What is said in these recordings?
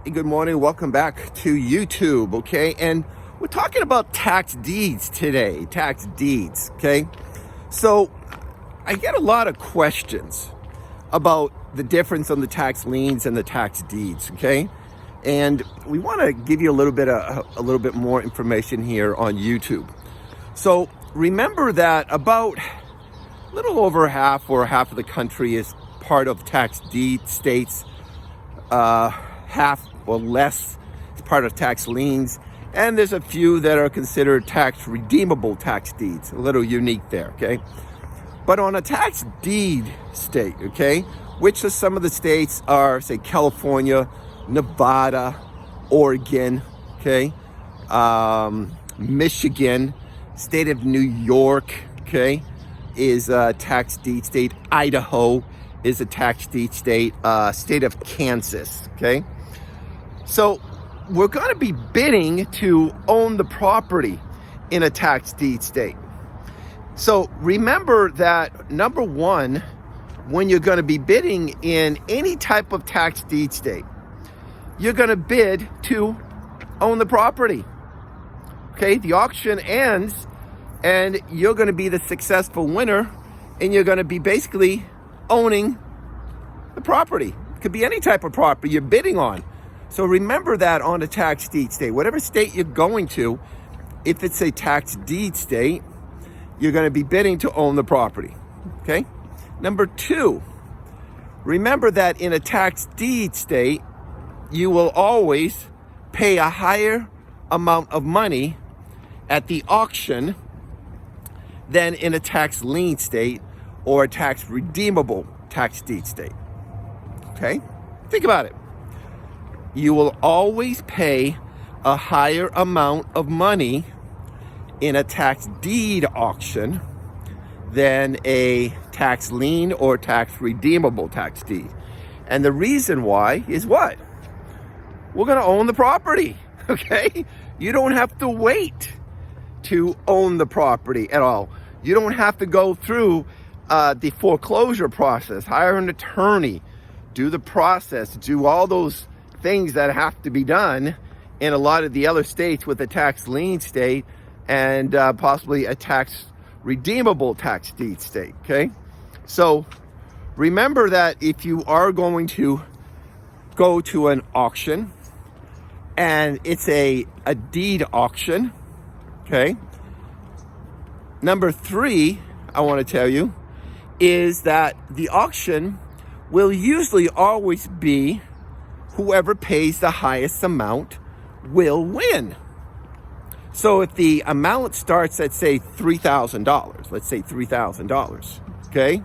Hey, good morning. Welcome back to YouTube. Okay. And we're talking about tax deeds today. Tax deeds. Okay. So I get a lot of questions about the difference on the tax liens and the tax deeds. Okay. And we want to give you a little bit more information here on YouTube. So remember that about a little over half of the country is part of tax deed states. Half or less is part of tax liens, and there's a few that are considered tax redeemable tax deeds. A little unique there, okay? But on a tax deed state, okay, which of some of the states are, say, California, Nevada, Oregon, okay, Michigan, state of New York, okay, is a tax deed state. Idaho is a tax deed state. State of Kansas, okay? So we're going to be bidding to own the property in a tax deed state. So remember that, number one, when you're going to be bidding in any type of tax deed state, you're going to bid to own the property. Okay, the auction ends and you're going to be the successful winner, and you're going to be basically owning the property. It could be any type of property you're bidding on. So remember that on a tax deed state, whatever state you're going to, if it's a tax deed state, you're going to be bidding to own the property. Okay. Number two, remember that in a tax deed state, you will always pay a higher amount of money at the auction than in a tax lien state or a tax redeemable tax deed state. Okay? Think about it. You will always pay a higher amount of money in a tax deed auction than a tax lien or tax redeemable tax deed. And the reason why is what? We're going to own the property, okay? You don't have to wait to own the property at all. You don't have to go through the foreclosure process, hire an attorney, do the process, do all those things that have to be done in a lot of the other states with a tax lien state and possibly a tax redeemable tax deed state, okay? So remember that if you are going to go to an auction and it's a deed auction, okay? Number three, I want to tell you, is that the auction will usually always be whoever pays the highest amount will win. So if the amount starts at, say, $3,000, let's say $3,000, okay?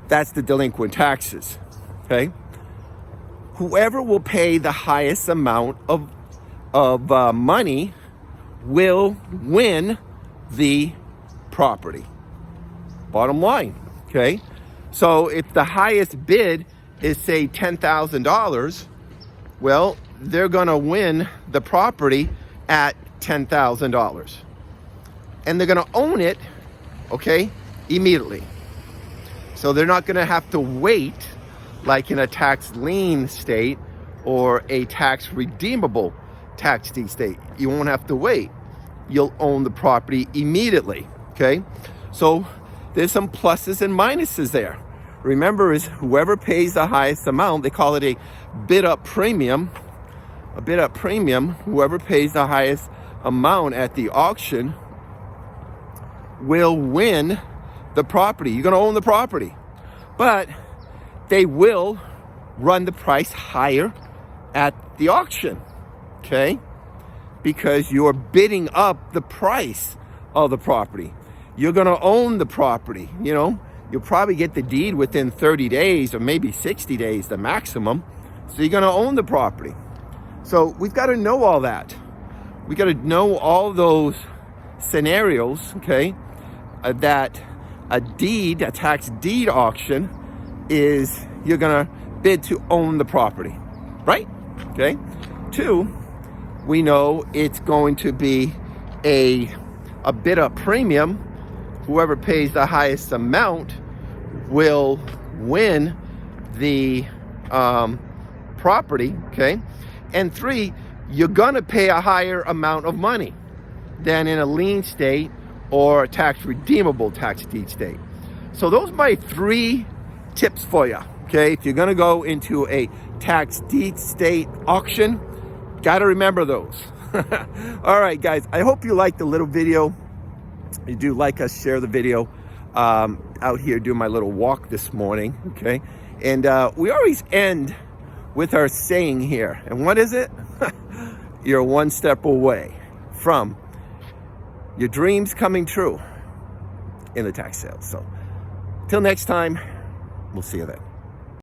That's the delinquent taxes, okay? Whoever will pay the highest amount of money will win the property. Bottom line, okay? So if the highest bid is, say, $10,000, well, they're going to win the property at $10,000. And they're going to own it, okay, immediately. So they're not going to have to wait like in a tax lien state or a tax redeemable tax deed state. You won't have to wait. You'll own the property immediately, okay? So there's some pluses and minuses there. Remember, is whoever pays the highest amount, they call it a bid up premium. A bid up premium, whoever pays the highest amount at the auction will win the property. You're going to own the property. But they will run the price higher at the auction, okay? Because you're bidding up the price of the property. You're going to own the property, you know? You'll probably get the deed within 30 days or maybe 60 days, the maximum. So you're going to own the property. So we've got to know all that. We got to know all those scenarios, okay? That a tax deed auction is you're going to bid to own the property, right? Okay. Two, we know it's going to be a bid up premium. Whoever pays the highest amount will win the property, okay? And 3, you're gonna pay a higher amount of money than in a lien state or a tax redeemable tax deed state. So those are my 3 tips for you, okay? If you're gonna go into a tax deed state auction, gotta remember those. All right, guys, I hope you liked the little video. If you do like us, share the video. Out here doing my little walk this morning, okay? And we always end with our saying here. And what is it? You're 1 step away from your dreams coming true in the tax sale. So till next time, we'll see you then.